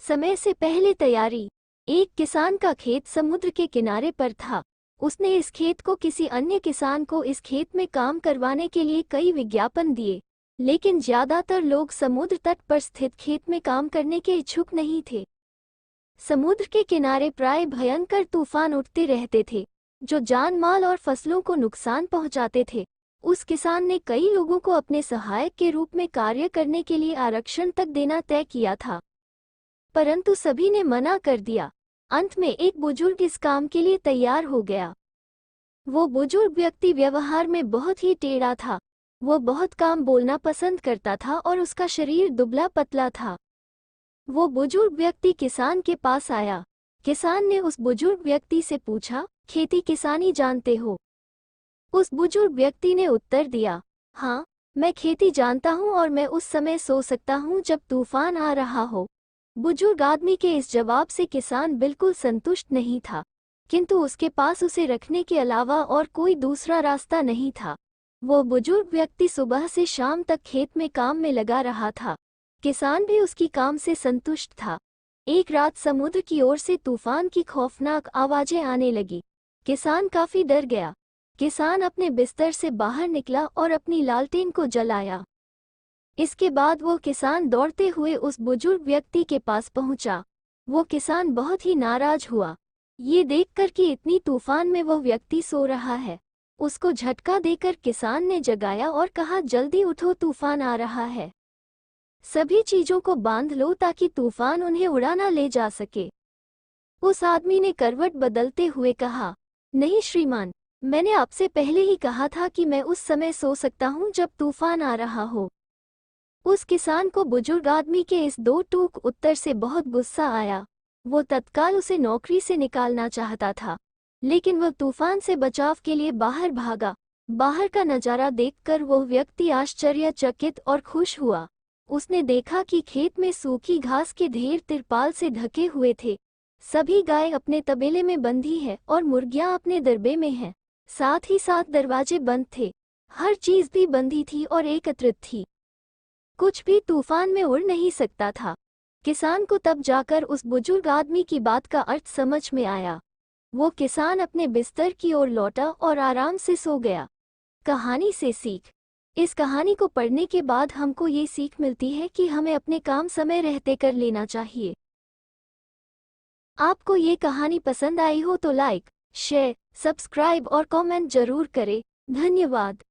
समय से पहले तैयारी। एक किसान का खेत समुद्र के किनारे पर था। उसने इस खेत को किसी अन्य किसान को इस खेत में काम करवाने के लिए कई विज्ञापन दिए, लेकिन ज्यादातर लोग समुद्र तट पर स्थित खेत में काम करने के इच्छुक नहीं थे। समुद्र के किनारे प्राय भयंकर तूफान उठते रहते थे, जो जान माल और फसलों को नुकसान पहुंचाते थे। उस किसान ने कई लोगों को अपने सहायक के रूप में कार्य करने के लिए आरक्षण तक देना तय किया था, परंतु सभी ने मना कर दिया। अंत में एक बुजुर्ग इस काम के लिए तैयार हो गया। वो बुजुर्ग व्यक्ति व्यवहार में बहुत ही टेढ़ा था। वो बहुत काम बोलना पसंद करता था और उसका शरीर दुबला पतला था। वो बुजुर्ग व्यक्ति किसान के पास आया। किसान ने उस बुजुर्ग व्यक्ति से पूछा, खेती किसानी जानते हो? उस बुजुर्ग व्यक्ति ने उत्तर दिया, हाँ, मैं खेती जानता हूँ और मैं उस समय सो सकता हूँ जब तूफान आ रहा हो। बुजुर्ग आदमी के इस जवाब से किसान बिल्कुल संतुष्ट नहीं था, किंतु उसके पास उसे रखने के अलावा और कोई दूसरा रास्ता नहीं था। वो बुजुर्ग व्यक्ति सुबह से शाम तक खेत में काम में लगा रहा था। किसान भी उसकी काम से संतुष्ट था। एक रात समुद्र की ओर से तूफान की खौफनाक आवाजें आने लगी। किसान काफी डर गया। किसान अपने बिस्तर से बाहर निकला और अपनी लालटेन को जलाया। इसके बाद वो किसान दौड़ते हुए उस बुजुर्ग व्यक्ति के पास पहुंचा। वो किसान बहुत ही नाराज हुआ, ये देखकर कि इतनी तूफान में वो व्यक्ति सो रहा है। उसको झटका देकर किसान ने जगाया और कहा, जल्दी उठो, तूफान आ रहा है। सभी चीजों को बांध लो ताकि तूफान उन्हें उड़ा ना ले जा सके। उस आदमी ने करवट बदलते हुए कहा, नहीं श्रीमान, मैंने आपसे पहले ही कहा था कि मैं उस समय सो सकता हूँ जब तूफान आ रहा हो। उस किसान को बुजुर्ग आदमी के इस दो टूक उत्तर से बहुत गुस्सा आया। वो तत्काल उसे नौकरी से निकालना चाहता था, लेकिन वह तूफान से बचाव के लिए बाहर भागा। बाहर का नजारा देखकर वह व्यक्ति आश्चर्यचकित और खुश हुआ। उसने देखा कि खेत में सूखी घास के ढेर तिरपाल से ढके हुए थे। सभी गाय अपने तबेले में बंधी है और मुर्गियां अपने दरबे में हैं। साथ ही साथ दरवाजे बंद थे। हर चीज भी बंधी थी और एकत्रित थी। कुछ भी तूफान में उड़ नहीं सकता था। किसान को तब जाकर उस बुजुर्ग आदमी की बात का अर्थ समझ में आया। वो किसान अपने बिस्तर की ओर लौटा और आराम से सो गया। कहानी से सीख। इस कहानी को पढ़ने के बाद हमको ये सीख मिलती है कि हमें अपने काम समय रहते कर लेना चाहिए। आपको ये कहानी पसंद आई हो तो लाइक, शेयर, सब्सक्राइब और कमेंट जरूर करें। धन्यवाद।